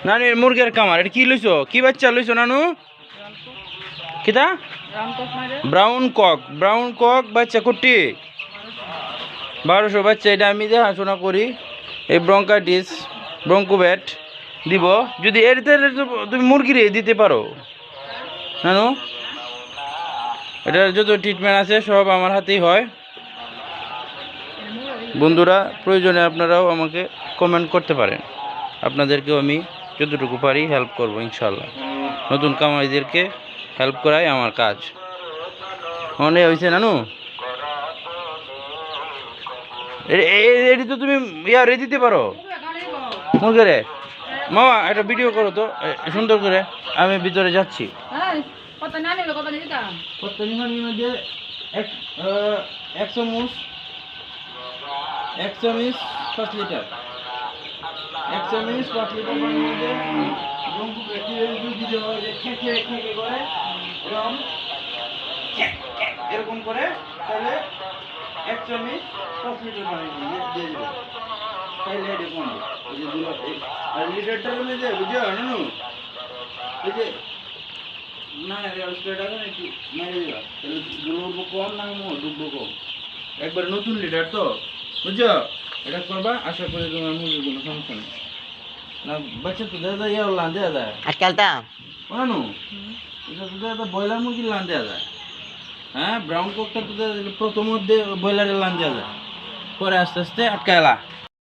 নানু এর মুরগের কামার এটা কি লইছো কি বাচ্চা লইছো নানু কিতা ব্রাউন কক বাচ্চা কুটি 1200 বাচ্চা এটা আমি দেখাশোনা করি এই ব্রঙ্কাইটিস ব্রঙ্কোভেট দিব যদি এর তুমি মুরগিরে দিতে পারো নানু এটার যত ট্রিটমেন্ট আছে সব আমার হাতেই হয় বন্ধুরা প্রয়োজনে আপনারাও আমাকে কমেন্ট করতে পারেন আপনাদেরকেও আমি যতটুকু পারি হেল্প করব ইনশাল্লাহ নতুন কামাইদেরকে হেল্প করাই আমার কাজ মনে হয়েছে নানু এটি তো তুমি রে দিতে পারো মুরগিরে মামা একটা ভিডিও করো তো সুন্দর করে আমি ভিতরে যাচ্ছি এক চামচ 5 লিটার 1 চামচ 5 লিটার পানির মধ্যে দিতে হয় খেকে করে এরকম করে তাহলে 1 চামচ 5 লিটার পানি দিয়ে দেবে তাহলে এটা কমবে এই যে আর লিটারটার মধ্যে বুঝছো নানু এই যে না স্প্রেটা করে একটু মেরে দিবা তাহলে দুলবো কম না ডুববো কম একবার নতুন লিটার তো বুঝছো এটা করবা আশা করি তোমার মুরগির কোনো সমস্যা নেই না বাচ্চা তো দাদা ইয়া লান দেওয়া যায় আজকালটা নানু এটা তো দাদা ব্রয়লার মুরগির লান দেওয়া যায় হ্যাঁ ব্রাউন কোকটা তো প্রথম মধ্যে ব্রয়লারের লান দেওয়া যায় পরে আস্তে আস্তে আটকায়লা